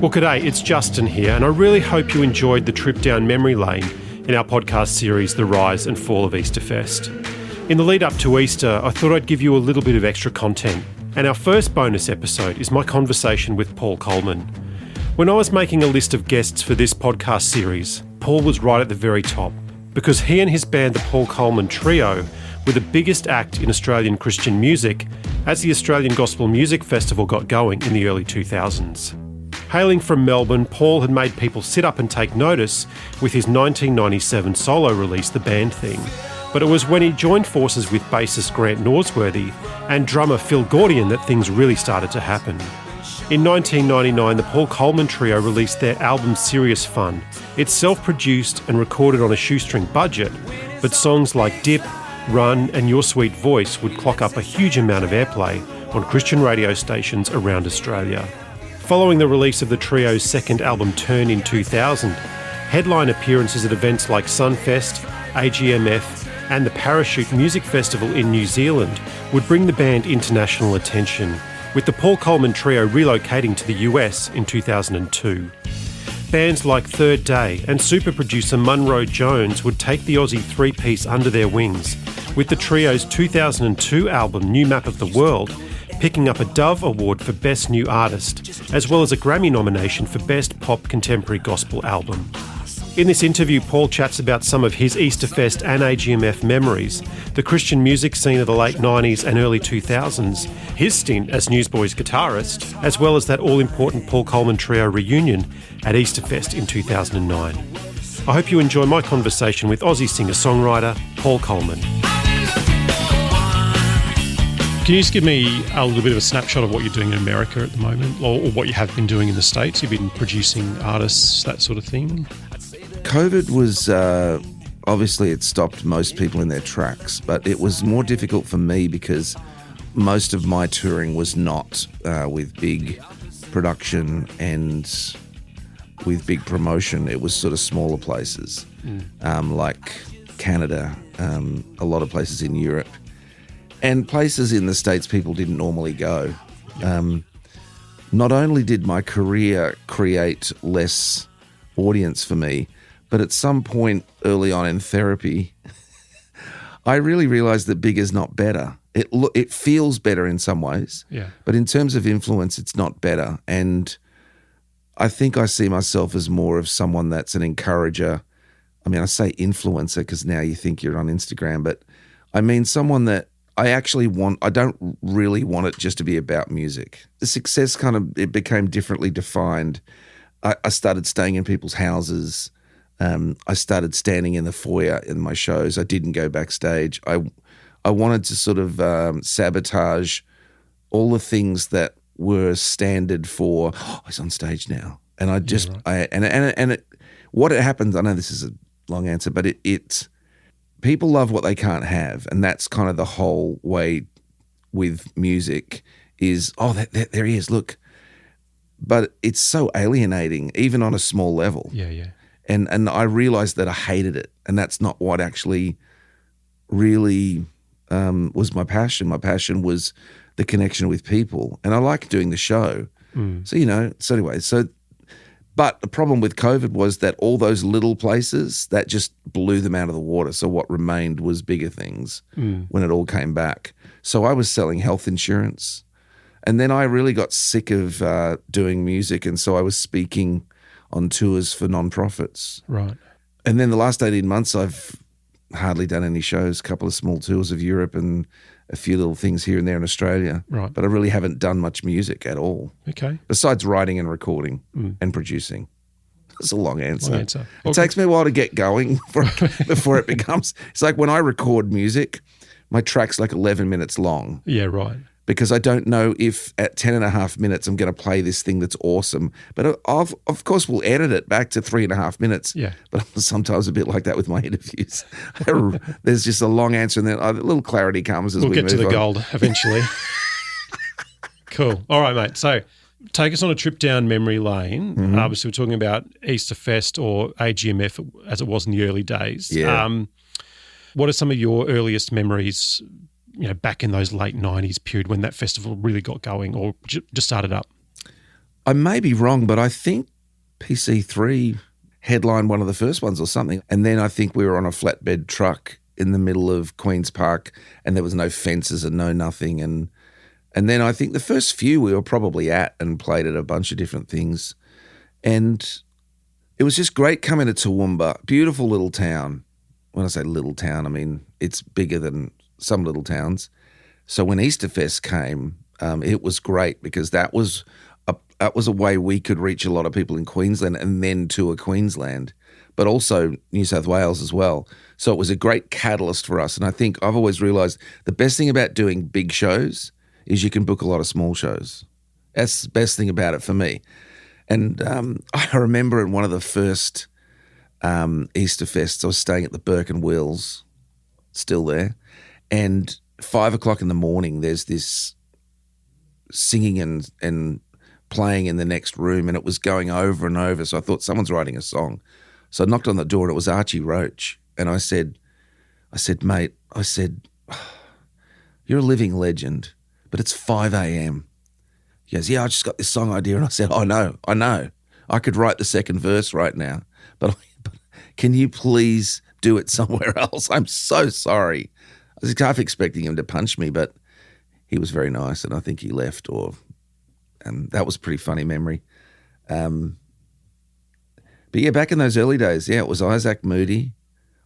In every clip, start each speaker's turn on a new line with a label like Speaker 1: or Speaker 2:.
Speaker 1: Well, g'day, it's Justin here, and I really hope you enjoyed the trip down memory lane in our podcast series, The Rise and Fall of Easterfest. In the lead up to Easter, I thought I'd give you a little bit of extra content, and our first bonus episode is my conversation with Paul Colman. When I was making a list of guests for this podcast series, Paul was right at the very top, because he and his band, the Paul Colman Trio, were the biggest act in Australian Christian music as the Australian Gospel Music Festival got going in the early 2000s. Hailing from Melbourne, Paul had made people sit up and take notice with his 1997 solo release, The Band Thing. But it was when he joined forces with bassist Grant Norsworthy and drummer Phil Gordian that things really started to happen. In 1999, the Paul Colman Trio released their album Serious Fun. It's self-produced and recorded on a shoestring budget, but songs like Dip, Run and Your Sweet Voice would clock up a huge amount of airplay on Christian radio stations around Australia. Following the release of the trio's second album Turn in 2000, headline appearances at events like Sunfest, AGMF and the Parachute Music Festival in New Zealand would bring the band international attention, with the Paul Colman Trio relocating to the US in 2002. Bands like Third Day and super producer Munro Jones would take the Aussie three-piece under their wings, with the trio's 2002 album New Map of the World picking up a Dove Award for Best New Artist, as well as a Grammy nomination for Best Pop Contemporary Gospel Album. In this interview, Paul chats about some of his Easterfest and AGMF memories, the Christian music scene of the late 90s and early 2000s, his stint as Newsboys guitarist, as well as that all-important Paul Colman Trio reunion at Easterfest in 2009. I hope you enjoy my conversation with Aussie singer-songwriter Paul Colman. Can you just give me a little bit of a snapshot of what you're doing in America at the moment, or what you have been doing in the States? You've been producing artists, that sort of thing?
Speaker 2: COVID was, obviously it stopped most people in their tracks, but it was more difficult for me because most of my touring was not with big production and with big promotion. It was sort of smaller places, like Canada, a lot of places in Europe, and places in the States people didn't normally go. Not only did my career create less audience for me, but at some point early on in therapy, I really realized that bigger is not better. It feels better in some ways, but in terms of influence, it's not better. And I think I see myself as more of someone that's an encourager. I mean, I say influencer because now you think you're on Instagram, but I mean someone that I don't really want it just to be about music. The success it became differently defined. I started staying in people's houses. I started standing in the foyer in my shows. I didn't go backstage. I wanted to sort of sabotage all the things that were standard for, he's on stage now. And I just, what happens, I know this is a long answer, but people love what they can't have. And that's kind of the whole way with music is, there he is, look. But it's so alienating, even on a small level.
Speaker 1: Yeah.
Speaker 2: And I realized that I hated it. And that's not what actually really was my passion. My passion was the connection with people. And I like doing the show. But the problem with COVID was that all those little places, that just blew them out of the water. So what remained was bigger things when it all came back. So I was selling health insurance. And then I really got sick of doing music, and so I was speaking on tours for non-profits.
Speaker 1: Right.
Speaker 2: And then the last 18 months, I've hardly done any shows, a couple of small tours of Europe and a few little things here and there in Australia.
Speaker 1: Right.
Speaker 2: But I really haven't done much music at all.
Speaker 1: Okay.
Speaker 2: Besides writing and recording and producing. That's a long answer.
Speaker 1: Okay.
Speaker 2: It takes me a while to get going before it becomes... It's like when I record music, my track's like 11 minutes long.
Speaker 1: Yeah, right.
Speaker 2: Because I don't know if at 10 and a half minutes I'm going to play this thing that's awesome. But of course we'll edit it back to 3.5 minutes.
Speaker 1: Yeah.
Speaker 2: But I'm sometimes a bit like that with my interviews. There's just a long answer and then a little clarity comes as we move on.
Speaker 1: We'll get to the gold eventually. Cool. All right, mate. So take us on a trip down memory lane.
Speaker 2: Mm-hmm.
Speaker 1: Obviously, we're talking about Easterfest or AGMF as it was in the early days.
Speaker 2: Yeah.
Speaker 1: What are some of your earliest memories, back in those late 90s period when that festival really got going or just started up?
Speaker 2: I may be wrong, but I think PC3 headlined one of the first ones or something. And then I think we were on a flatbed truck in the middle of Queen's Park, and there was no fences and no nothing. And then I think the first few we were probably at and played at a bunch of different things. And it was just great coming to Toowoomba, beautiful little town. When I say little town, I mean it's bigger than some little towns. So when Easterfest came, it was great because that was a way we could reach a lot of people in Queensland and then tour Queensland, but also New South Wales as well. So it was a great catalyst for us. And I think I've always realised the best thing about doing big shows is you can book a lot of small shows. That's the best thing about it for me. And I remember in one of the first Easterfests, I was staying at the Burke and Wills, still there, and 5 o'clock in the morning, there's this singing and playing in the next room, and it was going over and over. So I thought someone's writing a song. So I knocked on the door, and it was Archie Roach. And I said, mate, you're a living legend, but it's 5 a.m. He goes, yeah, I just got this song idea. And I said, I know. I could write the second verse right now, but can you please do it somewhere else? I'm so sorry. I was half expecting him to punch me, but he was very nice, and I think he left, and that was a pretty funny memory. But yeah, back in those early days, yeah, it was Isaac Moody.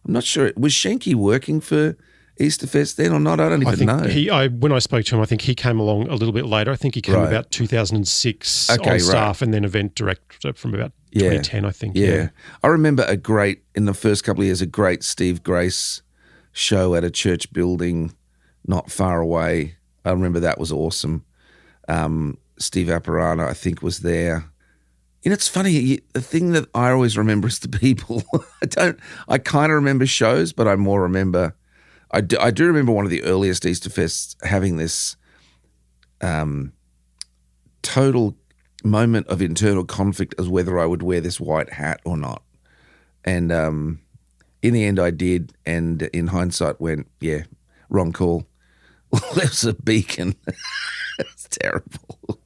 Speaker 2: I'm not sure. Was Shanky working for Easterfest then or not? I don't even know.
Speaker 1: When I spoke to him, I think he came along a little bit later. I think he came about 2006 on staff and then event director from about 2010, I think.
Speaker 2: Yeah. I remember in the first couple of years, a great Steve Grace show at a church building not far away. I remember that was awesome. Steve Apparana, I think, was there. And it's funny, the thing that I always remember is the people. I kind of remember shows, but I more remember, I do remember one of the earliest Easterfests having this total moment of internal conflict as whether I would wear this white hat or not. And in the end I did, and in hindsight went, yeah, wrong call. There was a beacon. It's terrible.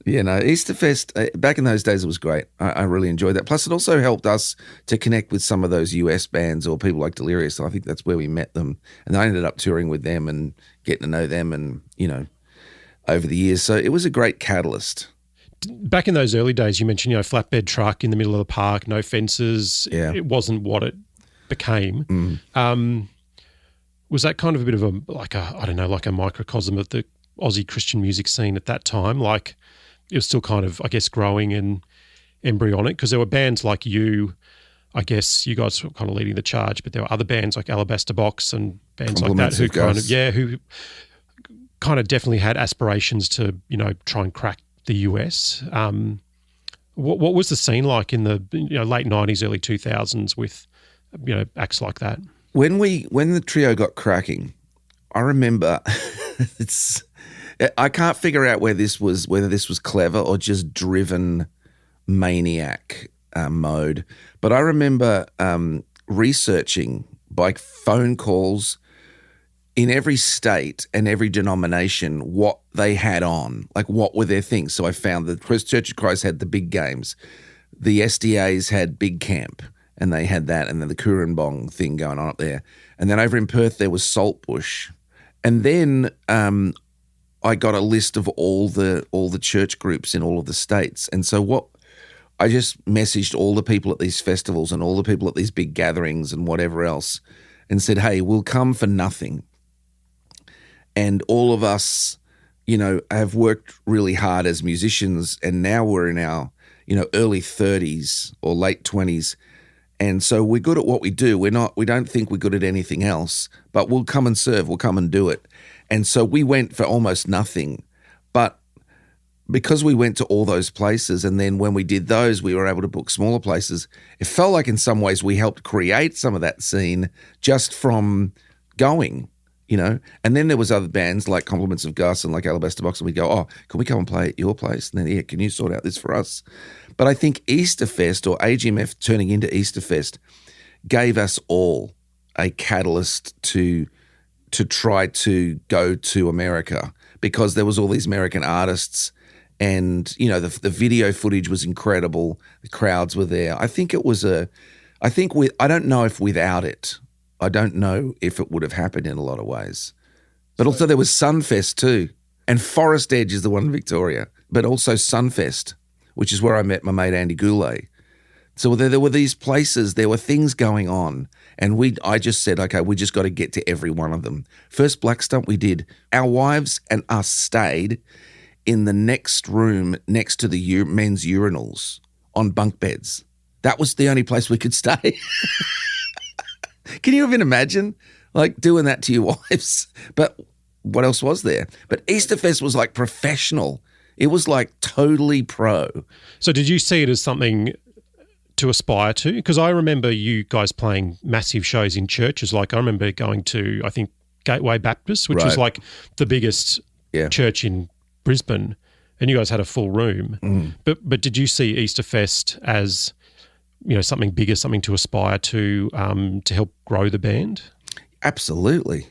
Speaker 2: Yeah, no, Easterfest, back in those days, it was great. I really enjoyed that. Plus, it also helped us to connect with some of those US bands or people like Delirious. I think that's where we met them. And I ended up touring with them and getting to know them and, over the years. So it was a great catalyst.
Speaker 1: Back in those early days, you mentioned, flatbed truck in the middle of the park, no fences.
Speaker 2: Yeah.
Speaker 1: It wasn't what it became. Was that kind of a bit of a microcosm of the Aussie Christian music scene at that time? Like, it was still kind of, I guess, growing and embryonic, because there were bands like you, I guess you guys were kind of leading the charge, but there were other bands like Alabaster Box and bands like that who kind of definitely had aspirations to, try and crack the US. What was the scene like in the late 90s, early 2000s with, acts like that?
Speaker 2: When the trio got cracking, I remember I can't figure out whether this was clever or just driven maniac mode. But I remember researching by phone calls in every state and every denomination what they had on, like what were their things. So I found the Church of Christ had the big games, the SDAs had Big Camp, and they had that, and then the Kurrambong thing going on up there. And then over in Perth there was Saltbush. And then I got a list of all the church groups in all of the states. And so I just messaged all the people at these festivals and all the people at these big gatherings and whatever else and said, hey, we'll come for nothing. And all of us, have worked really hard as musicians, and now we're in our, early 30s or late 20s. And so we're good at what we do. We don't think we're good at anything else, but we'll come and serve, we'll come and do it. And so we went for almost nothing. But because we went to all those places, and then when we did those, we were able to book smaller places, it felt like in some ways we helped create some of that scene just from going, And then there was other bands like Compliments of Gus and like Alabaster Box, and we go, oh, can we come and play at your place? And then, yeah, can you sort out this for us? But I think Easterfest, or AGMF turning into Easterfest, gave us all a catalyst to try to go to America, because there was all these American artists And, you know, the video footage was incredible. The crowds were there. I think it was I don't know if without it, I don't know if it would have happened in a lot of ways. But also there was Sunfest too. And Forest Edge is the one in Victoria. But also Sunfest, which is where I met my mate Andy Goulet. So there were these places, there were things going on. And I just said, okay, we just got to get to every one of them. First Black Stump we did. Our wives and us stayed in the next room next to the men's urinals on bunk beds. That was the only place we could stay. Can you even imagine, like, doing that to your wives? But what else was there? But Easterfest was like professional. It was like totally pro.
Speaker 1: So did you see it as something to aspire to? Because I remember you guys playing massive shows in churches. Like I remember going to, I think, Gateway Baptist, which was like the biggest church in Brisbane, and you guys had a full room.
Speaker 2: Mm.
Speaker 1: But did you see Easterfest as, you know, something bigger, something to aspire to help grow the band?
Speaker 2: Absolutely.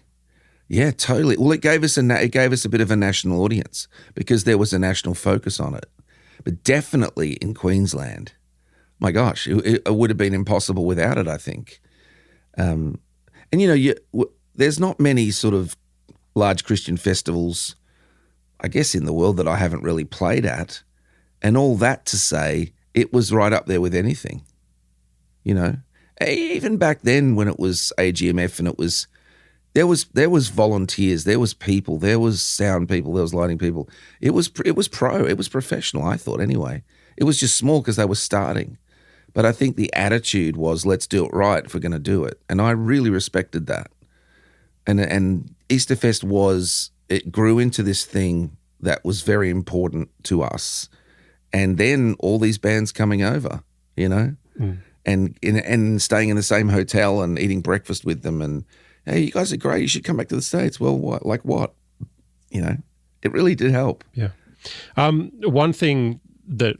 Speaker 2: Yeah, totally. Well, it gave us a bit of a national audience because there was a national focus on it. But definitely in Queensland, my gosh, it would have been impossible without it, I think. And, you know, there's not many sort of large Christian festivals, I guess, in the world that I haven't really played at. And all that to say, it was right up there with anything, you know. Even back then when it was AGMF and there was volunteers, there was people, there was sound people, there was lighting people. It was professional, I thought anyway. It was just small because they were starting. But I think the attitude was, let's do it right if we're going to do it. And I really respected that. And Easterfest it grew into this thing that was very important to us. And then all these bands coming over, you know, and staying in the same hotel and eating breakfast with them and, hey, you guys are great. You should come back to the States. Well, what? Like what? You know, it really did help.
Speaker 1: Yeah. One thing that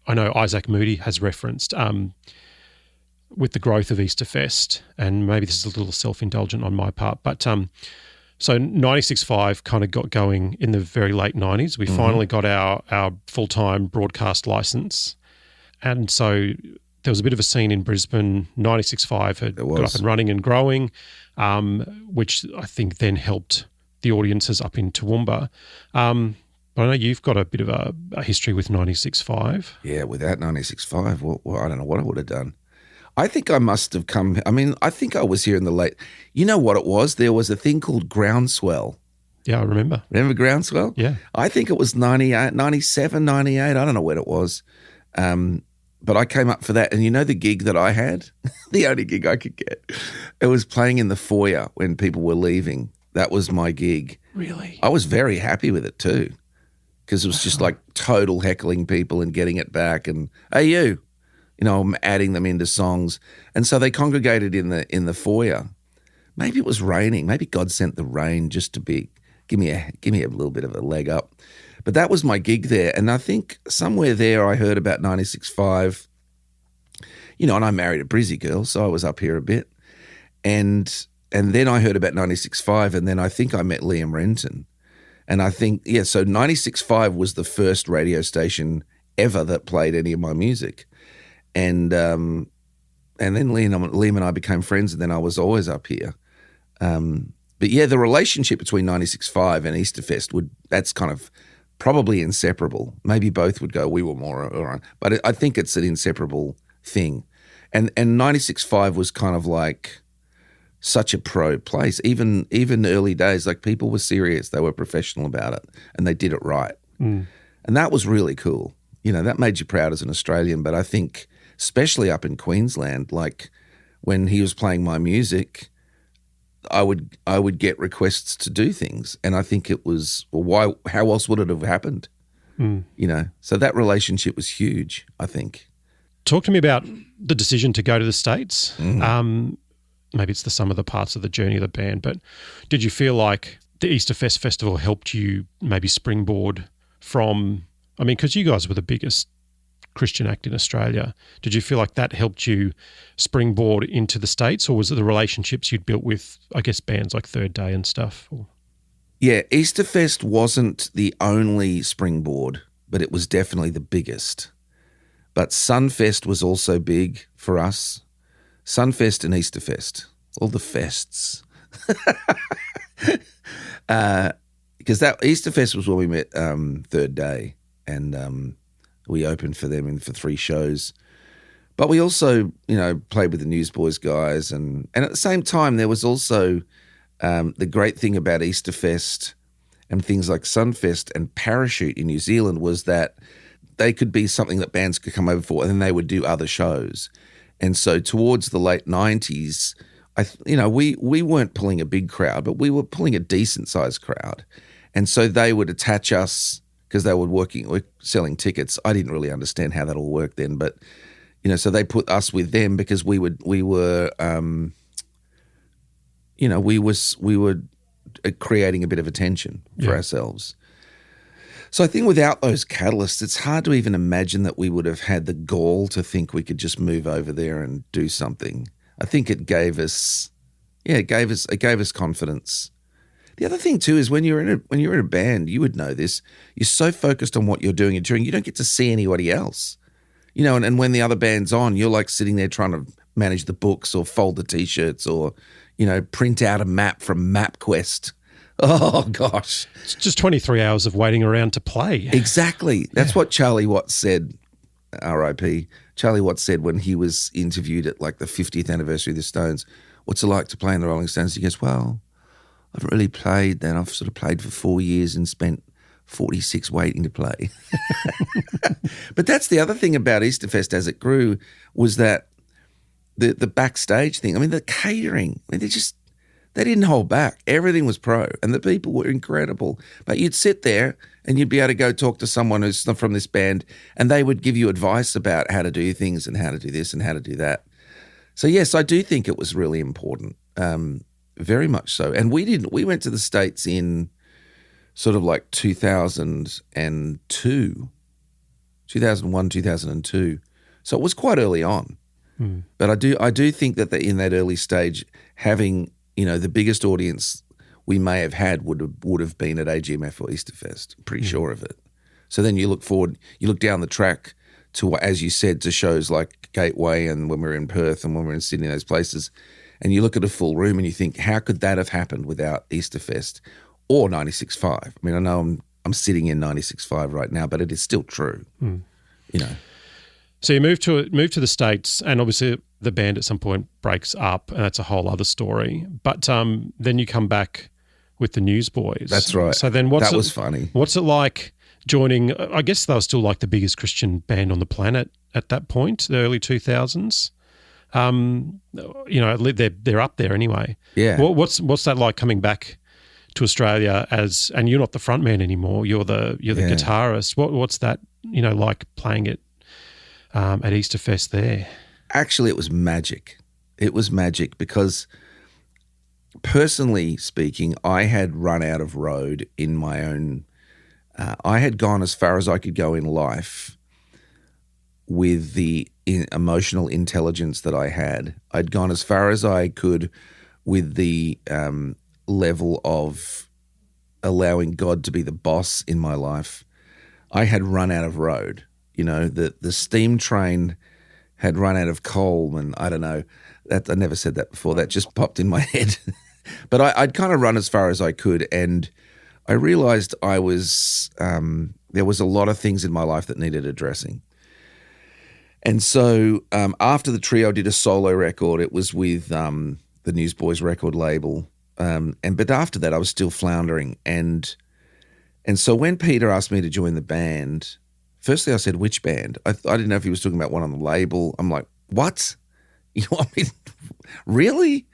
Speaker 1: I know Isaac Moody has referenced with the growth of Easterfest, and maybe this is a little self-indulgent on my part, but so 96.5 kind of got going in the very late 90s. We finally got our full-time broadcast license. And so there was a bit of a scene in Brisbane. 96.5 had got up and running and growing, which I think then helped the audiences up in Toowoomba. But I know you've got a bit of a history with 96.5.
Speaker 2: Yeah, without 96.5, well, I don't know what I would have done. I think I must have come – I mean, I think I was here in the late – you know what it was? There was a thing called Groundswell.
Speaker 1: Yeah, I remember.
Speaker 2: Remember Groundswell?
Speaker 1: Yeah.
Speaker 2: I think it was 98, 97, 98. I don't know when it was. But I came up for that. And you know the gig that I had? The only gig I could get. It was playing in the foyer when people were leaving. That was my gig.
Speaker 1: Really?
Speaker 2: I was very happy with it too because it was just like total heckling people and getting it back and, hey, you know, I'm adding them into songs. And so they congregated in the foyer. Maybe it was raining. Maybe God sent the rain just to give me a little bit of a leg up. But that was my gig there. And I think somewhere there I heard about 96.5, you know, and I married a Brizzy girl, so I was up here a bit. And then I heard about 96.5, and then I think I met Liam Renton. And I think, so 96.5 was the first radio station ever that played any of my music. And then Liam and I became friends, and then I was always up here. But yeah, the relationship between 96.5 and Easterfest that's kind of probably inseparable. Maybe both would go, we were more around. But I think it's an inseparable thing. And 96.5 was kind of like such a pro place. Even early days, like people were serious. They were professional about it and they did it right. And that was really cool. You know, that made you proud as an Australian. But I think especially up in Queensland, like when he was playing my music, I would get requests to do things, and I think it was, well, how else would it have happened? You know, so that relationship was huge, I think.
Speaker 1: Talk to me about the decision to go to the States. Maybe it's the sum of the parts of the journey of the band, but did you feel like the Easterfest Festival helped you maybe springboard from, I mean, because you guys were the biggest Christian act in Australia. Did you feel like that helped you springboard into the States, or was it the relationships you'd built with, I guess, bands like Third Day and stuff? Or?
Speaker 2: Yeah, Easterfest wasn't the only springboard. but it was definitely the biggest. But Sunfest was also big for us. Sunfest and Easterfest, all the fests. Because that Easterfest was where we met third day, and we opened for them for 3 shows. But we also, played with the Newsboys guys, and at the same time, there was also the great thing about Easterfest and things like Sunfest and Parachute in New Zealand was that they could be something that bands could come over for, and then they would do other shows. And so towards the late 90s, we weren't pulling a big crowd, but we were pulling a decent-sized crowd. And so they would attach us because they were selling tickets. I didn't really understand how that all worked then, but so they put us with them because we were creating a bit of attention for ourselves. So I think without those catalysts, it's hard to even imagine that we would have had the gall to think we could just move over there and do something. I think it gave us confidence. The other thing too is when you're in a band, you would know this. You're so focused on what you're doing and touring, you don't get to see anybody else. And when the other band's on, you're like sitting there trying to manage the books or fold the T-shirts or, print out a map from MapQuest. Oh, gosh.
Speaker 1: It's just 23 hours of waiting around to play.
Speaker 2: Exactly. That's what Charlie Watts said, R.I.P. Charlie Watts said when he was interviewed at like the 50th anniversary of the Stones, what's it like to play in the Rolling Stones? He goes, well, I haven't really played then. I've sort of played for 4 years and spent 46 waiting to play. But that's the other thing about Easterfest as it grew was that the backstage thing. I mean, the catering. I mean, they didn't hold back. Everything was pro, and the people were incredible. But you'd sit there and you'd be able to go talk to someone who's from this band, and they would give you advice about how to do things and how to do this and how to do that. So yes, I do think it was really important, very much so. And we went to the States in sort of like 2001, 2002. So it was quite early on. But I do think that in that early stage, having the biggest audience we may have had would have been at AGMF or Easterfest. Pretty sure of it. So then you look forward, you look down the track to, as you said, to shows like Gateway and when we were in Perth and when we were in Sydney, those places, and you look at a full room and you think, how could that have happened without Easterfest or 96.5? I mean, I know I'm sitting in 96.5 right now, but it is still true.
Speaker 1: So you move to the States, and obviously the band at some point breaks up, and that's a whole other story. But then you come back with the Newsboys.
Speaker 2: That's right.
Speaker 1: So then
Speaker 2: that was funny.
Speaker 1: What's it like joining? I guess they were still like the biggest Christian band on the planet at that point, the early 2000s. They're up there anyway.
Speaker 2: Yeah.
Speaker 1: What's that like coming back to Australia and you're not the front man anymore. You're the guitarist. What's that like playing it at Easterfest there?
Speaker 2: Actually, it was magic. It was magic because, personally speaking, I had run out of road in my own. I had gone as far as I could go in life with the emotional intelligence that I had. I'd gone as far as I could with the level of allowing God to be the boss in my life. I had run out of road. The steam train had run out of coal, and I don't know, that I never said that before. That just popped in my head. But I'd kind of run as far as I could, and I realized there was a lot of things in my life that needed addressing. And so after the trio did a solo record, it was with the Newsboys record label. But after that, I was still floundering. And so when Peter asked me to join the band, firstly I said, which band? I didn't know if he was talking about one on the label. I'm like, what? You want me to, really?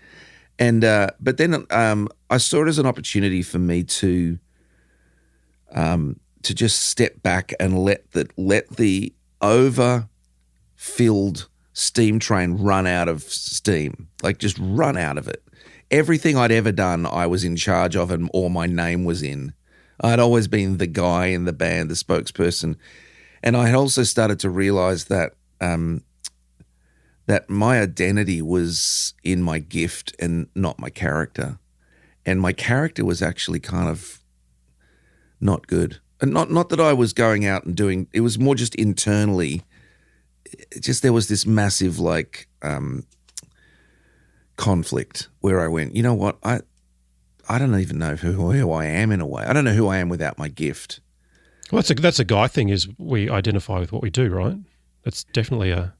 Speaker 2: And but then I saw it as an opportunity for me to just step back and let the overfilled steam train run out of steam, like just run out of it. Everything I'd ever done, I was in charge of, or my name was in. I'd always been the guy in the band, the spokesperson, and I had also started to realize that that my identity was in my gift and not my character. And my character was actually kind of not good. And not that I was going out and doing, it was more just internally. Just there was this massive like conflict where I went, you know what, I don't even know who I am in a way. I don't know who I am without my gift.
Speaker 1: Well, that's a guy thing. Is we identify with what we do, right? That's definitely a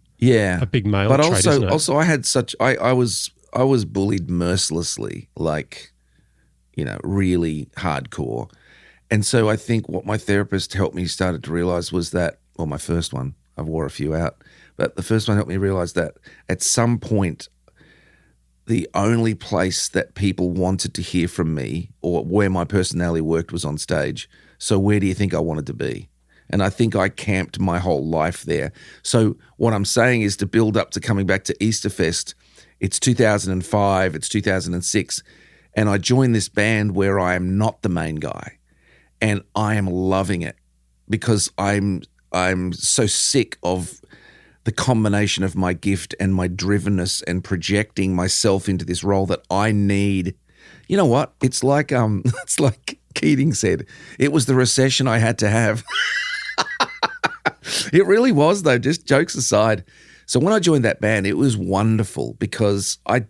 Speaker 1: big male
Speaker 2: but
Speaker 1: trait, isn't it?
Speaker 2: also I had such I was bullied mercilessly, like, you know, really hardcore. And so I think what my therapist helped me started to realize was that, well, my first one, I wore a few out, but the first one helped me realize that at some point, the only place that people wanted to hear from me or where my personality worked was on stage. So where do you think I wanted to be? And I think I camped my whole life there. So what I'm saying is to build up to coming back to Easterfest, it's 2005, it's 2006, and I joined this band where I am not the main guy. And I am loving it because I'm so sick of the combination of my gift and my drivenness and projecting myself into this role that I need. You know what? It's like Keating said, it was the recession I had to have. It really was, though, just jokes aside. So when I joined that band, it was wonderful because I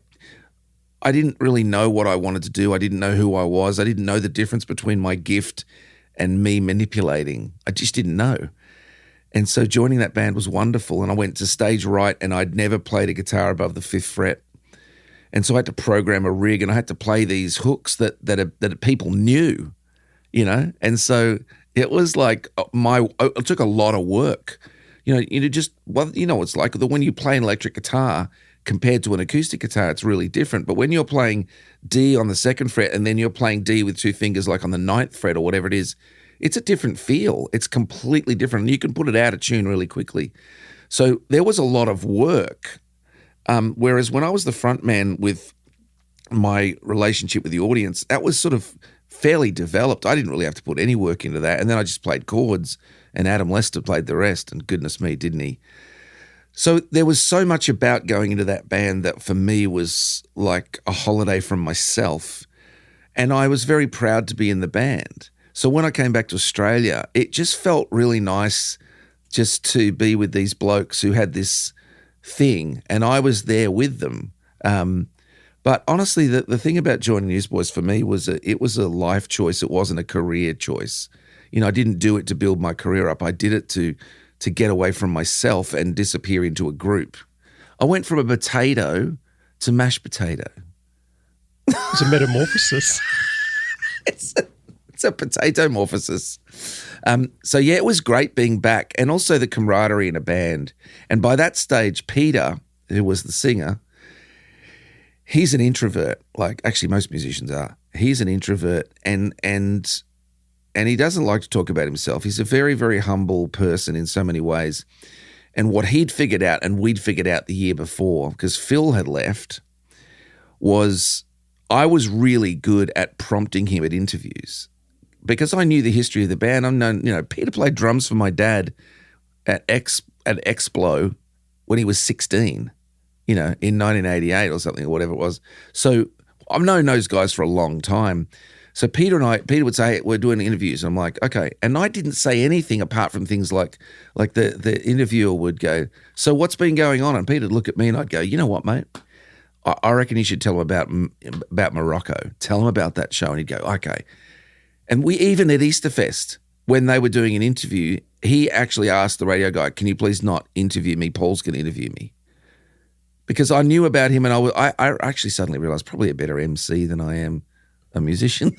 Speaker 2: didn't really know what I wanted to do. I didn't know who I was. I didn't know the difference between my gift and me manipulating. I just didn't know. And so joining that band was wonderful. And I went to stage right and I'd never played a guitar above the 5th fret. And so I had to program a rig and I had to play these hooks that people knew, you know? And so it was like it took a lot of work. You know, it's like when you play an electric guitar compared to an acoustic guitar, it's really different. But when you're playing D on the 2nd fret and then you're playing D with 2 fingers like on the 9th fret or whatever it is, it's a different feel. It's completely different. And you can put it out of tune really quickly. So there was a lot of work. Whereas when I was the front man with my relationship with the audience, that was sort of fairly developed. I didn't really have to put any work into that. And then I just played chords and Adam Lester played the rest. And goodness me, didn't he? So there was so much about going into that band that for me was like a holiday from myself. And I was very proud to be in the band. So when I came back to Australia, it just felt really nice just to be with these blokes who had this thing and I was there with them. But honestly, the thing about joining Newsboys for me was it was a life choice. It wasn't a career choice. You know, I didn't do it to build my career up. I did it to get away from myself and disappear into a group. I went from a potato to mashed potato.
Speaker 1: It's a metamorphosis.
Speaker 2: It's a potato morphosis. So yeah, it was great being back and also the camaraderie in a band. And by that stage, Peter, who was the singer, he's an introvert. Like actually most musicians are. He's an introvert and he doesn't like to talk about himself. He's a very, very humble person in so many ways. And what he'd figured out and we'd figured out the year before, because Phil had left, was I was really good at prompting him at interviews because I knew the history of the band. I've known, you know, Peter played drums for my dad at Explo when he was 16, you know, in 1988 or something or whatever it was. So I've known those guys for a long time. So Peter would say, hey, we're doing interviews. And I'm like, okay. And I didn't say anything apart from things like the interviewer would go, so what's been going on? And Peter would look at me and I'd go, you know what, mate? I reckon you should tell him about Morocco. Tell him about that show. And he'd go, okay. And we even at Easterfest, when they were doing an interview, he actually asked the radio guy, can you please not interview me? Paul's going to interview me. Because I knew about him and I actually suddenly realized probably a better MC than I am a musician.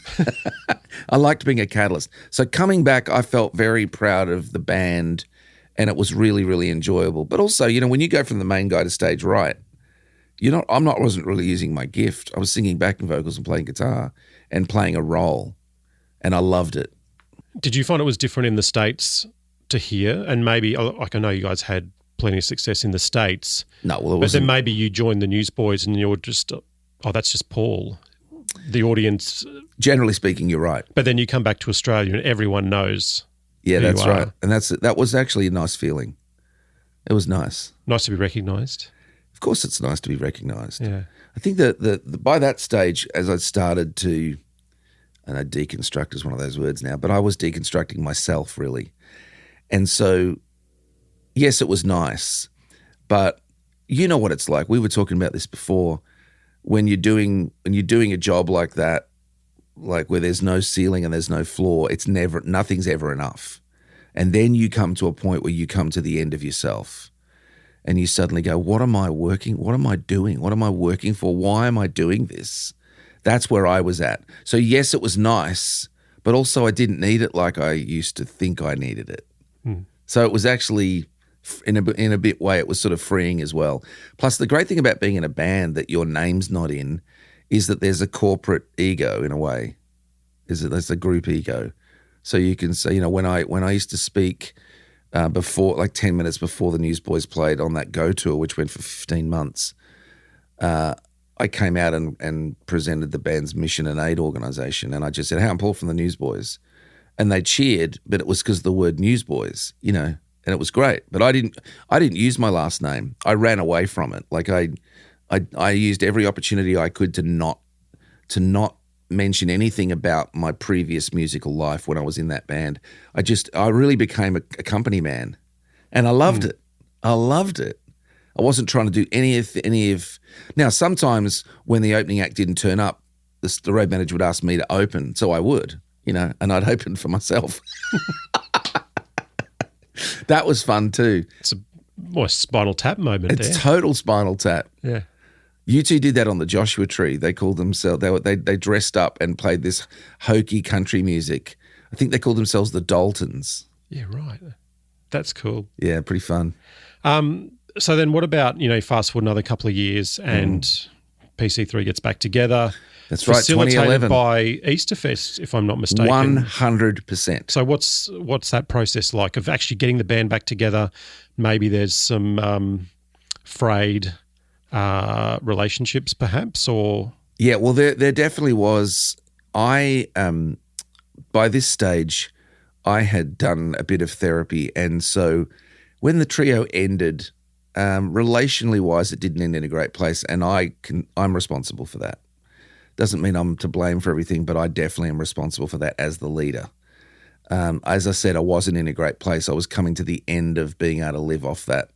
Speaker 2: I liked being a catalyst. So coming back, I felt very proud of the band and it was really, really enjoyable. But also, you know, when you go from the main guy to stage right, wasn't really using my gift. I was singing backing vocals and playing guitar and playing a role and I loved it.
Speaker 1: Did you find it was different in the States to here? And maybe, like I know you guys had plenty of success in the States.
Speaker 2: No, well, it wasn't.
Speaker 1: But then maybe you joined the Newsboys and you're just, oh, that's just Paul. The audience.
Speaker 2: Generally speaking, you're right.
Speaker 1: But then you come back to Australia and everyone knows.
Speaker 2: Yeah,
Speaker 1: who
Speaker 2: that's
Speaker 1: you are.
Speaker 2: right. And that was actually a nice feeling. It was nice.
Speaker 1: Nice to be recognised.
Speaker 2: Of course it's nice to be recognised.
Speaker 1: Yeah.
Speaker 2: I think that by that stage, as I started to I know deconstruct is one of those words now, but I was deconstructing myself really. And so, yes, it was nice, but you know what it's like. We were talking about this before. When you're doing a job like that, like where there's no ceiling and there's no floor, nothing's ever enough. And then you come to a point where you come to the end of yourself and you suddenly go, what am I doing? What am I working for? Why am I doing this? That's where I was at. So yes, it was nice, but also I didn't need it like I used to think I needed it. So it was actually, in a bit way, it was sort of freeing as well. Plus the great thing about being in a band that your name's not in is that there's a corporate ego in a way. There's a group ego. So you can say, when I used to speak before, like 10 minutes before the Newsboys played on that Go tour, which went for 15 months, I came out and presented the band's mission and aid organisation, and I just said, "Hey, I'm Paul from the Newsboys," and they cheered, but it was because of the word Newsboys, and it was great. But I didn't use my last name. I ran away from it. Like I used every opportunity I could to not mention anything about my previous musical life when I was in that band. I really became a company man, and I loved it. I loved it. I wasn't trying to do any of. Now, sometimes when the opening act didn't turn up, the road manager would ask me to open, so I would, and I'd open for myself. That was fun too.
Speaker 1: It's a Spinal Tap moment.
Speaker 2: It's total Spinal Tap.
Speaker 1: Yeah.
Speaker 2: U2 did that on the Joshua Tree. They called themselves, they dressed up and played this hokey country music. I think they called themselves the Daltons.
Speaker 1: Yeah, right. That's cool.
Speaker 2: Yeah, pretty fun.
Speaker 1: So then what about, fast forward another couple of years and PC3 gets back together.
Speaker 2: That's right,
Speaker 1: Facilitated
Speaker 2: 2011.
Speaker 1: by Easterfest, if I'm not mistaken.
Speaker 2: 100%.
Speaker 1: So what's that process like of actually getting the band back together? Maybe there's some frayed relationships perhaps, or?
Speaker 2: Yeah, well, there definitely was. By this stage, I had done a bit of therapy, and so when the trio ended, relationally wise, it didn't end in a great place, and I'm responsible for that. Doesn't mean I'm to blame for everything, but I definitely am responsible for that as the leader. As I said, I wasn't in a great place. I was coming to the end of being able to live off that,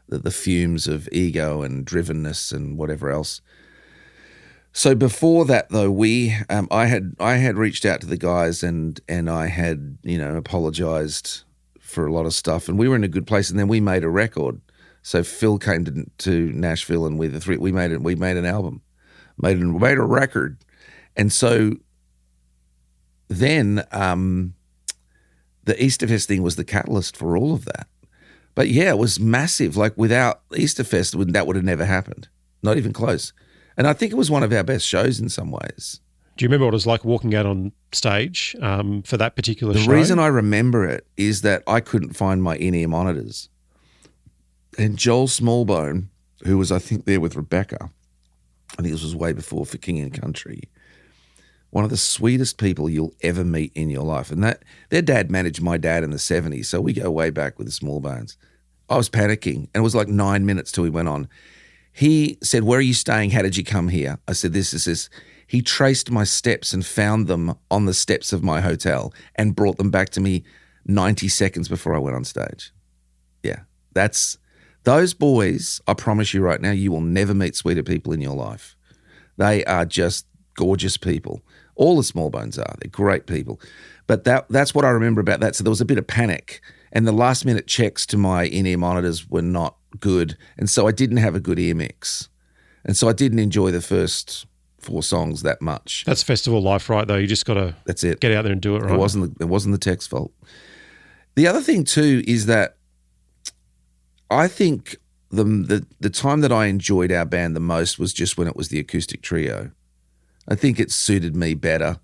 Speaker 2: the fumes of ego and drivenness and whatever else. So before that, though, I had reached out to the guys and I had apologized for a lot of stuff, and we were in a good place. And then we made a record. So Phil came to Nashville, and we made an album, made a record, and so then the Easterfest thing was the catalyst for all of that. But yeah, it was massive. Like without Easterfest, that would have never happened, not even close. And I think it was one of our best shows in some ways.
Speaker 1: Do you remember what it was like walking out on stage for that particular show?
Speaker 2: The reason I remember it is that I couldn't find my in-ear monitors. And Joel Smallbone, who was, I think, there with Rebecca, I think this was way before For King and Country, one of the sweetest people you'll ever meet in your life. And that their dad managed my dad in the 70s, so we go way back with the Smallbones. I was panicking, and it was like 9 minutes till we went on. He said, "Where are you staying? How did you come here?" I said, "This is this." He traced my steps and found them on the steps of my hotel and brought them back to me 90 seconds before I went on stage. Yeah, those boys, I promise you right now, you will never meet sweeter people in your life. They are just gorgeous people. All the Smallbones are. They're great people. But that's what I remember about that. So there was a bit of panic, and the last minute checks to my in-ear monitors were not good, and so I didn't have a good ear mix. And so I didn't enjoy the first 4 songs that much.
Speaker 1: That's festival life, right, though? You just got to get out there and do it, right?
Speaker 2: It wasn't the tech's fault. The other thing too is that I think the time that I enjoyed our band the most was just when it was the acoustic trio. I think it suited me better.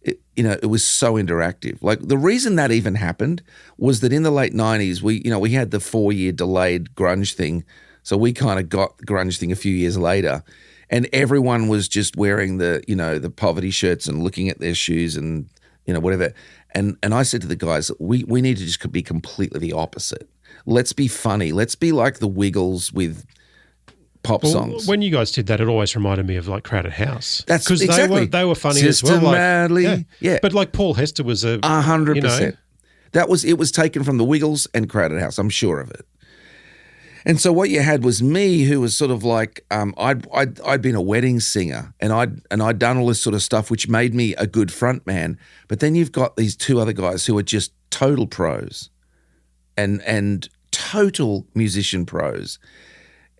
Speaker 2: It was so interactive. Like the reason that even happened was that in the late 90s, we had the 4-year delayed grunge thing. So we kind of got the grunge thing a few years later, and everyone was just wearing the poverty shirts and looking at their shoes and, whatever. And I said to the guys, we need to just be completely the opposite. Let's be funny. Let's be like the Wiggles with pop songs.
Speaker 1: When you guys did that, it always reminded me of like Crowded House.
Speaker 2: That's
Speaker 1: because
Speaker 2: exactly.
Speaker 1: they were funny as well.
Speaker 2: Systematically, yeah.
Speaker 1: But like Paul Hester was
Speaker 2: 100%. It was taken from the Wiggles and Crowded House. I'm sure of it. And so what you had was me, who was sort of like I'd been a wedding singer, and I'd done all this sort of stuff, which made me a good front man. But then you've got these two other guys who are just total pros, and total musician pros,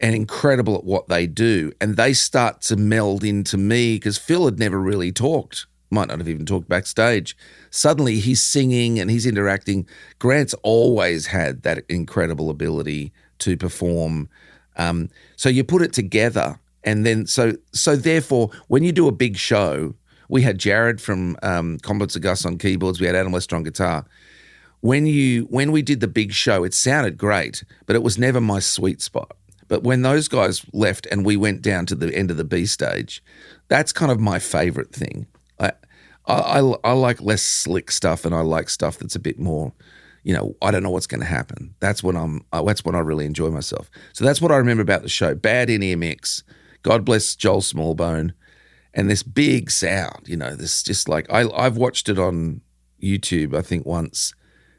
Speaker 2: and incredible at what they do. And they start to meld into me because Phil had never really talked. Might not have even talked backstage. Suddenly he's singing and he's interacting. Grant's always had that incredible ability to perform. So you put it together, and then so therefore when you do a big show, we had Jared from Compliments of Gus on keyboards, we had Adam Lester on guitar. When we did the big show, it sounded great, but it was never my sweet spot. But when those guys left and we went down to the end of the B stage, that's kind of my favorite thing. I like less slick stuff, and I like stuff that's a bit more, I don't know what's going to happen. That's when I really enjoy myself. So that's what I remember about the show. Bad in-ear mix. God bless Joel Smallbone, and this big sound. This just like I've watched it on YouTube, I think once.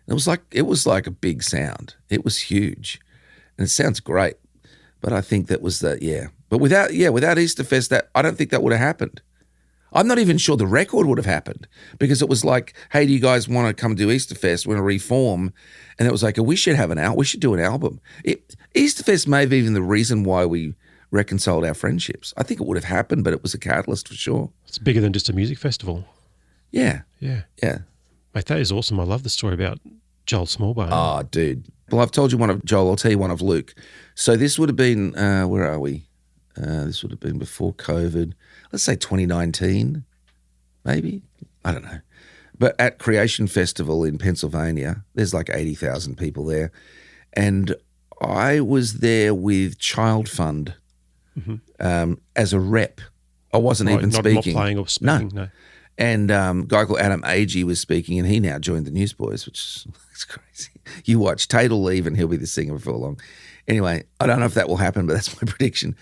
Speaker 2: It was like a big sound. It was huge, and it sounds great. But I think that was yeah. But without Easterfest, I don't think that would have happened. I'm not even sure the record would have happened, because it was like, hey, do you guys want to come do Easterfest? We're going to reform. And it was like, we should do an album. Easterfest may have been the reason why we reconciled our friendships. I think it would have happened, but it was a catalyst for sure.
Speaker 1: It's bigger than just a music festival.
Speaker 2: Yeah.
Speaker 1: Yeah.
Speaker 2: Yeah.
Speaker 1: Mate, that is awesome. I love the story about Joel Smallbone.
Speaker 2: Oh, dude. Well, I've told you one of Joel. I'll tell you one of Luke. So this would have been, where are we? This would have been before COVID. Let's say 2019, maybe. I don't know. But at Creation Festival in Pennsylvania, there's like 80,000 people there. And I was there with Child Fund as a rep. I wasn't even speaking.
Speaker 1: Not playing or speaking, no.
Speaker 2: And a guy called Adam Agee was speaking, and he now joined the Newsboys, which is crazy. You watch, Tate will leave and he'll be the singer before long. Anyway, I don't know if that will happen, but that's my prediction.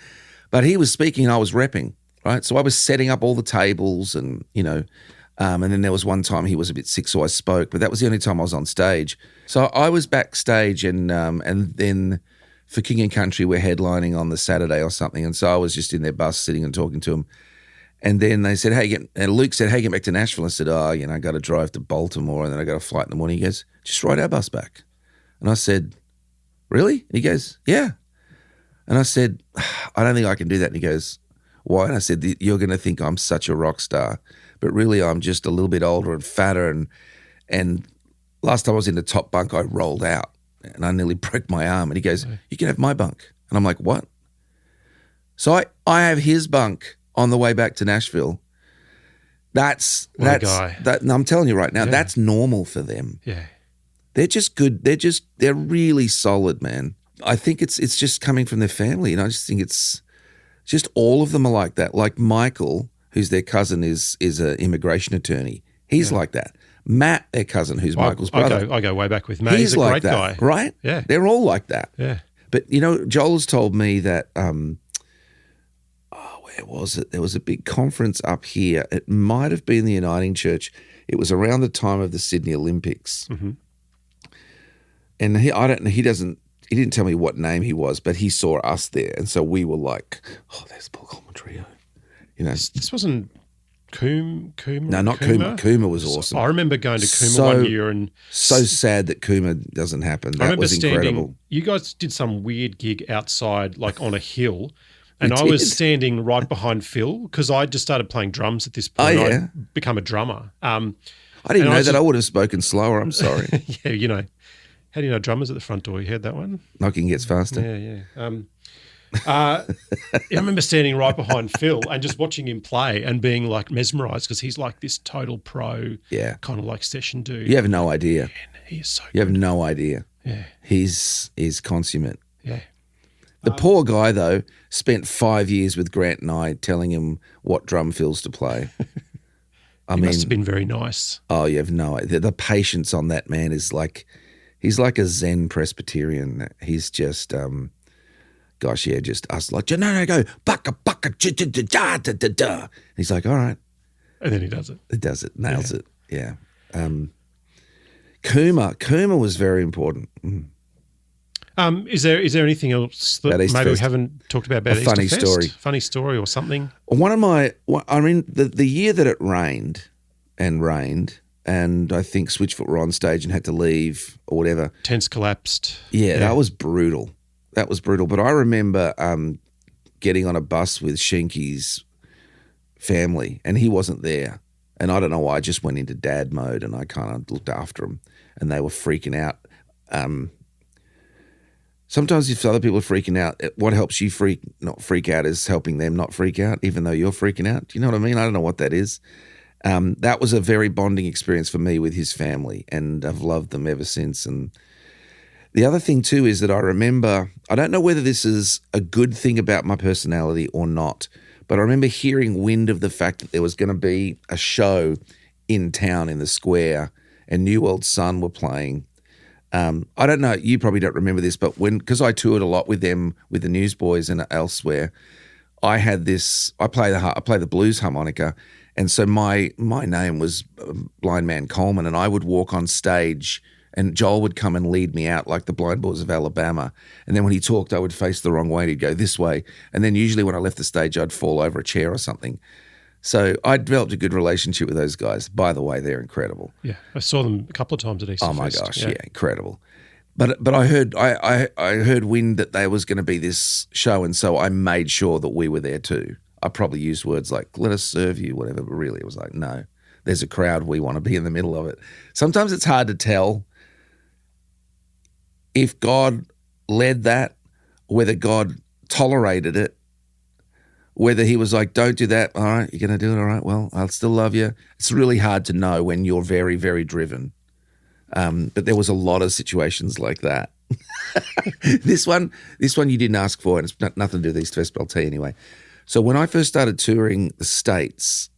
Speaker 2: But he was speaking and I was repping, right? So I was setting up all the tables and then there was one time he was a bit sick, so I spoke, but that was the only time I was on stage. So I was backstage and then for King and Country, we're headlining on the Saturday or something. And so I was just in their bus sitting and talking to him. And then they said, and Luke said, hey, get back to Nashville. I said, I got to drive to Baltimore and then I got a flight in the morning. He goes, just ride our bus back. And I said, really? And he goes, yeah. And I said, I don't think I can do that. And he goes, why? And I said, you're going to think I'm such a rock star, but really I'm just a little bit older and fatter. And last time I was in the top bunk, I rolled out and I nearly broke my arm. And he goes, you can have my bunk. And I'm like, what? So I have his bunk on the way back to Nashville. That's
Speaker 1: guy.
Speaker 2: I'm telling you right now, that's normal for them.
Speaker 1: Yeah.
Speaker 2: They're just good. They're really solid, man. I think it's just coming from their family, and I just think it's just all of them are like that. Like Michael, who's their cousin, is an immigration attorney. He's like that. Matt, their cousin, who's Michael's brother.
Speaker 1: I go way back with Matt. He's a
Speaker 2: like
Speaker 1: great
Speaker 2: that,
Speaker 1: guy.
Speaker 2: right?
Speaker 1: Yeah.
Speaker 2: They're all like that.
Speaker 1: Yeah.
Speaker 2: But, Joel's told me that, where was it? There was a big conference up here. It might have been the Uniting Church. It was around the time of the Sydney Olympics. Mm-hmm. And he didn't tell me what name he was, but he saw us there. And so we were like, oh, there's Paul Colman Trio.
Speaker 1: This wasn't Kuma?
Speaker 2: No, not Kuma. Kuma was awesome.
Speaker 1: I remember going to Kuma one year and...
Speaker 2: So sad that Kuma doesn't happen. That was incredible.
Speaker 1: You guys did some weird gig outside, like on a hill, and I was standing right behind Phil because I just started playing drums at this point.
Speaker 2: Oh, yeah.
Speaker 1: I'd become a drummer.
Speaker 2: I didn't know that. I would have spoken slower. I'm sorry.
Speaker 1: Yeah, how do you know drummers at the front door? You heard that one?
Speaker 2: Knocking gets faster.
Speaker 1: Yeah. I remember standing right behind Phil and just watching him play and being like mesmerised because he's like this total pro, kind of like session dude.
Speaker 2: You have no idea.
Speaker 1: Man, he is so good.
Speaker 2: You have no idea.
Speaker 1: Yeah.
Speaker 2: He's consummate.
Speaker 1: Yeah.
Speaker 2: The poor guy, though, spent 5 years with Grant and I telling him what drum fills to play.
Speaker 1: He must have been very nice.
Speaker 2: Oh, you have no idea. The patience on that man is like, he's like a Zen Presbyterian. He's just, gosh, yeah, just us like, no, go, bucka, da, da, da, da. He's like, all right.
Speaker 1: And then he does it.
Speaker 2: He does it, nails it, yeah. Kuma was very important.
Speaker 1: Is there anything else that maybe we haven't talked about
Speaker 2: a funny
Speaker 1: Easterfest?
Speaker 2: story?
Speaker 1: Funny story or something?
Speaker 2: The year that it rained, and I think Switchfoot were on stage and had to leave or whatever.
Speaker 1: Tents collapsed.
Speaker 2: Yeah, that was brutal. But I remember getting on a bus with Shinky's family, and he wasn't there. And I don't know why, I just went into dad mode and I kind of looked after him, and they were freaking out. Sometimes if other people are freaking out, what helps you not freak out is helping them not freak out, even though you're freaking out. Do you know what I mean? I don't know what that is. That was a very bonding experience for me with his family, and I've loved them ever since. And the other thing too is that I remember, I don't know whether this is a good thing about my personality or not, but I remember hearing wind of the fact that there was going to be a show in town in the square, and New World Sun were playing. I don't know, you probably don't remember this, but because I toured a lot with them, with the Newsboys and elsewhere, I play the blues harmonica, and so my name was Blind Man Coleman, and I would walk on stage and Joel would come and lead me out like the Blind Boys of Alabama. And then when he talked, I would face the wrong way and he'd go this way. And then usually when I left the stage, I'd fall over a chair or something. So I developed a good relationship with those guys. By the way, they're incredible.
Speaker 1: Yeah, I saw them a couple of times at Easterfest.
Speaker 2: Oh my gosh, yeah incredible. But I heard wind that there was going to be this show, and so I made sure that we were there too. I probably used words like "let us serve you," whatever, but really it was like, no, there's a crowd. We want to be in the middle of it. Sometimes it's hard to tell if God led that, whether God tolerated it, whether he was like, don't do that. All right, you're going to do it. All right, well, I'll still love you. It's really hard to know when you're very, very driven. But there was a lot of situations like that. This one you didn't ask for, and it's nothing to do with Easterfest, but I'll tell you anyway. So when I first started touring the States,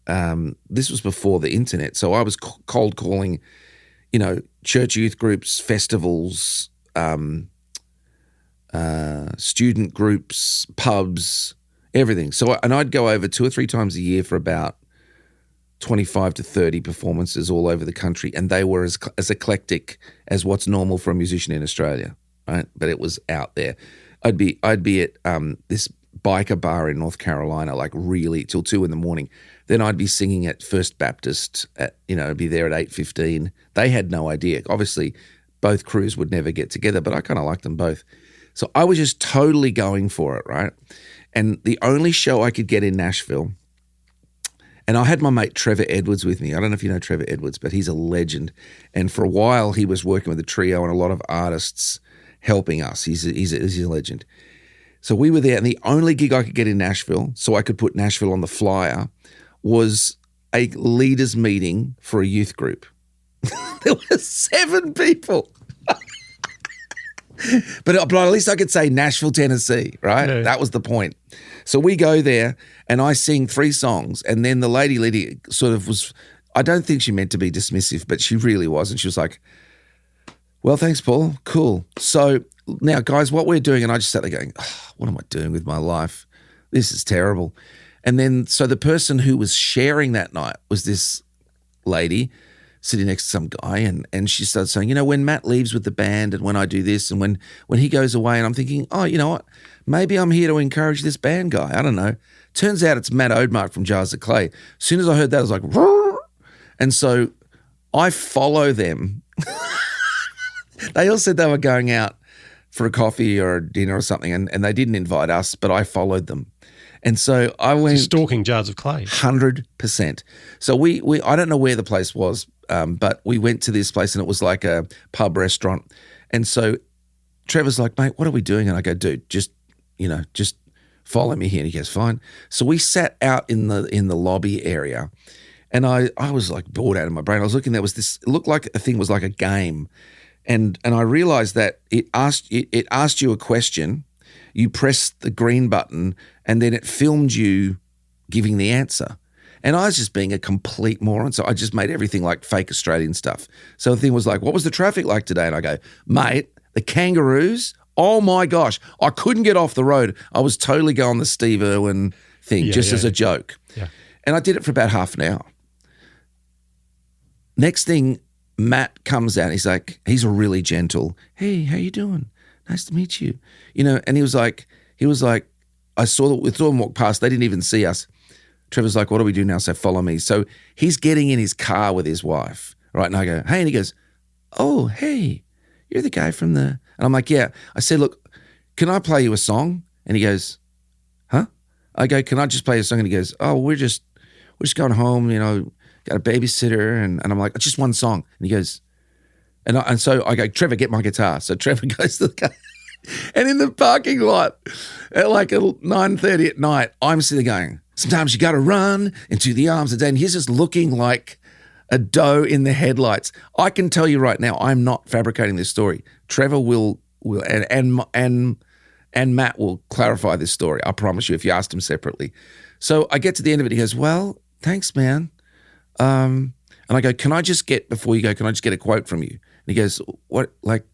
Speaker 2: this was before the internet. So I was cold calling, church youth groups, festivals, student groups, pubs, everything. And I'd go over 2 or 3 times a year for about 25 to 30 performances all over the country, and they were as eclectic as what's normal for a musician in Australia, right? But it was out there. I'd be at this biker bar in North Carolina, like really till 2 a.m. Then I'd be singing at First Baptist I'd be there at 8:15. They had no idea. Obviously, both crews would never get together, but I kind of liked them both. So I was just totally going for it, right? And the only show I could get in Nashville, and I had my mate Trevor Edwards with me. I don't know if you know Trevor Edwards, but he's a legend. And for a while, he was working with the trio and a lot of artists helping us. He's a legend. So we were there, and the only gig I could get in Nashville, so I could put Nashville on the flyer, was a leaders meeting for a youth group. There were 7 people. But at least I could say Nashville, Tennessee, right? Yeah. That was the point. So we go there, and I sing 3 songs, and then the lady sort of was, I don't think she meant to be dismissive, but she really was. And she was like, well, thanks, Paul. Cool. So now, guys, what we're doing, and I just sat there going, what am I doing with my life? This is terrible. And then, so the person who was sharing that night was this lady sitting next to some guy, and she started saying, when Matt leaves with the band and when I do this and when he goes away, and I'm thinking, oh, you know what? Maybe I'm here to encourage this band guy. I don't know. Turns out it's Matt Odemark from Jars of Clay. As soon as I heard that, I was like, Rrr! And so I follow them. They all said they were going out for a coffee or a dinner or something, and they didn't invite us, but I followed them. And so I went
Speaker 1: stalking Jars of Clay.
Speaker 2: 100%. So we I don't know where the place was, but we went to this place, and it was like a pub restaurant. And so Trevor's like, mate, what are we doing? And I go, dude, just follow me here. And he goes, fine. So we sat out in the lobby area, and I was like bored out of my brain. I was looking, there was this, it looked like a thing was like a game. And I realized that it asked you a question. You pressed the green button, and then it filmed you giving the answer. And I was just being a complete moron, so I just made everything like fake Australian stuff. So the thing was like, what was the traffic like today? And I go, mate, the kangaroos Oh my gosh, I couldn't get off the road. I was totally going the Steve Irwin thing as a joke.
Speaker 1: Yeah.
Speaker 2: And I did it for about half an hour. Next thing, Matt comes out. He's like, he's a really gentle, hey, how you doing? Nice to meet you. You know, and he was like, I saw them walk past. They didn't even see us. Trevor's like, what do we do now? So follow me. So he's getting in his car with his wife, right? And I go, hey, and he goes, oh, hey, you're the guy from the, and I'm like, yeah. I said, look, can I play you a song? And he goes, huh? I go, can I just play a song? And he goes, oh, we're just going home, you know, got a babysitter. And I'm like, just one song. And he goes, and so I go, Trevor, get my guitar. So Trevor goes to the car. And in the parking lot at like 9:30 at night, I'm sitting there going, sometimes you got to run into the arms of day. And he's just looking like a doe in the headlights. I can tell you right now, I'm not fabricating this story. Trevor will and Matt will clarify this story. I promise you, if you asked him separately. So I get to the end of it. He goes, well, thanks, man. And I go, before you go, can I just get a quote from you? And he goes, what? Like,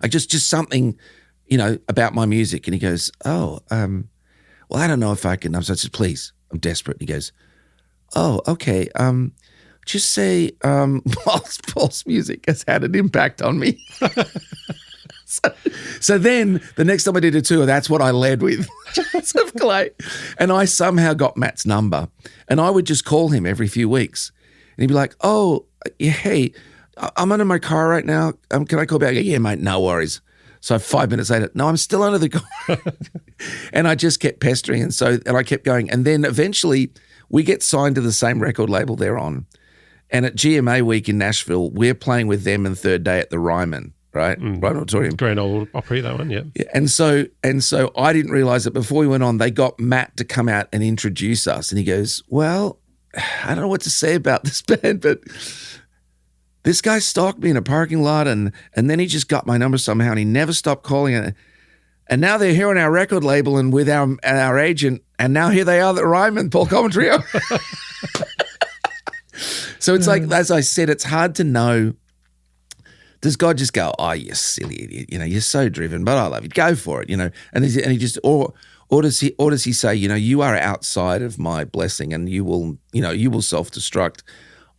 Speaker 2: I just something, you know, about my music. And he goes, oh, well, I don't know if I can. So I said, please, I'm desperate. And he goes, oh, okay. Just say Paul's music has had an impact on me. So then the next time I did a tour, that's what I led with, Joseph Clay. And I somehow got Matt's number. And I would just call him every few weeks. And he'd be like, oh, yeah, hey, I'm under my car right now. Can I call back? I go, yeah, mate, no worries. So 5 minutes later, no, I'm still under the car. And I just kept pestering. And I kept going. And then eventually we get signed to the same record label they're on. And at GMA week in Nashville, we're playing with them and Third Day at the Ryman, right? Ryman Auditorium.
Speaker 1: Grand Ole Opry, that one, yeah.
Speaker 2: And so I didn't realize that before we went on, they got Matt to come out and introduce us. And he goes, well, I don't know what to say about this band, but this guy stalked me in a parking lot and then he just got my number somehow and he never stopped calling it. And now they're here on our record label and with our agent, and now here they are, the Ryman, Paul Colman Trio. So it's like, as I said, it's hard to know. Does God just go, oh, you silly idiot, you know, you're so driven, but I love you, go for it, you know? And he just, or does he say, you know, you are outside of my blessing and you will self-destruct?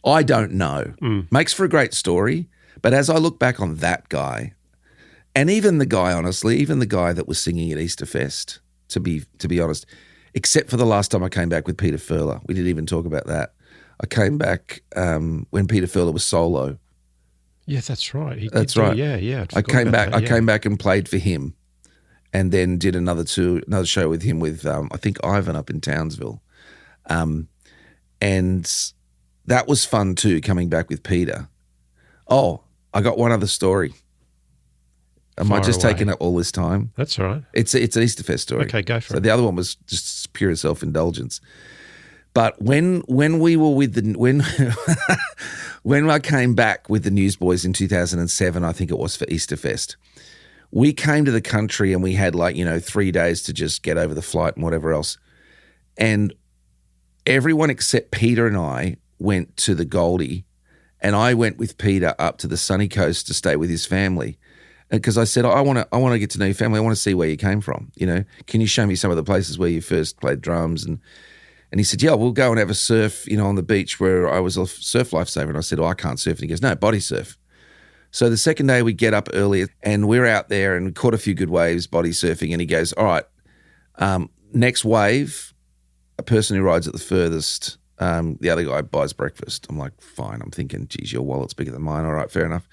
Speaker 2: I don't know. Makes for a great story, but as I look back on that guy, and even the guy, honestly, even the guy that was singing at Easterfest, to be honest, except for the last time I came back with Peter Furler, we didn't even talk about that. I came back when Peter Furler was solo.
Speaker 1: Yes, that's right.
Speaker 2: That's right.
Speaker 1: Yeah.
Speaker 2: I came back and played for him, and then did another show with him with I think Ivan up in Townsville, and that was fun too. Coming back with Peter. Oh, I got one other story. Am I just taking up all this time?
Speaker 1: That's all right.
Speaker 2: It's an Easterfest story.
Speaker 1: Okay, go for it.
Speaker 2: So the other one was just pure self-indulgence. But when we were with when I came back with the Newsboys in 2007, I think it was for Easterfest, we came to the country and we had 3 days to just get over the flight and whatever else. And everyone except Peter and I went to the Goldie, and I went with Peter up to the sunny coast to stay with his family. Because I said, I want to get to know your family. I want to see where you came from. You know, can you show me some of the places where you first played drums? And he said, yeah, we'll go and have a surf, on the beach where I was a surf lifesaver. And I said, I can't surf. And he goes, no, body surf. So the second day we get up early and we're out there and caught a few good waves, body surfing. And he goes, all right, next wave, a person who rides at the furthest, the other guy buys breakfast. I'm like, fine. I'm thinking, geez, your wallet's bigger than mine. All right, fair enough.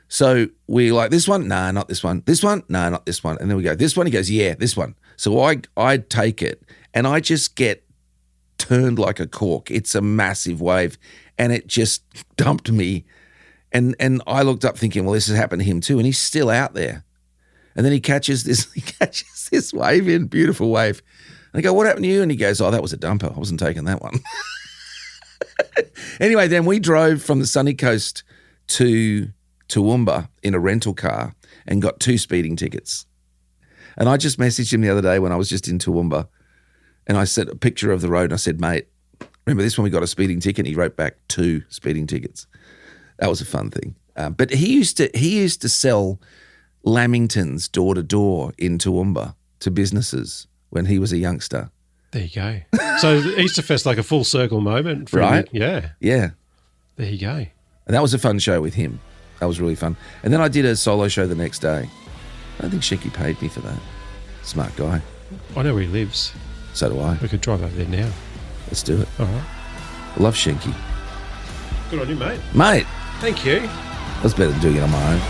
Speaker 2: So we like, this one? Nah, not this one. This one? Nah, not this one. And then we go, this one? He goes, yeah, this one. So I take it and I just get turned like a cork. It's a massive wave and it just dumped me. And I looked up thinking, well, this has happened to him too. And he's still out there. And then he catches this wave in, beautiful wave. And I go, what happened to you? And he goes, oh, that was a dumper. I wasn't taking that one. Anyway, then we drove from the sunny coast to Toowoomba in a rental car and got 2 speeding tickets. And I just messaged him the other day when I was just in Toowoomba, and I sent a picture of the road and I said, mate, remember this when we got a speeding ticket? And he wrote back 2 speeding tickets. That was a fun thing. But he used to sell, Lamingtons door to door in Toowoomba to businesses when he was a youngster.
Speaker 1: There you go. So Easterfest, like a full circle moment. For
Speaker 2: Right?
Speaker 1: Yeah.
Speaker 2: Yeah.
Speaker 1: There you go.
Speaker 2: And that was a fun show with him. That was really fun. And then I did a solo show the next day. I don't think Shinky paid me for that. Smart guy.
Speaker 1: I know where he lives.
Speaker 2: So do I.
Speaker 1: We could drive over there now.
Speaker 2: Let's do it.
Speaker 1: All right.
Speaker 2: I love Shinky.
Speaker 1: Good on you, mate.
Speaker 2: Mate,
Speaker 1: Thank you.
Speaker 2: that's better than doing it on my own.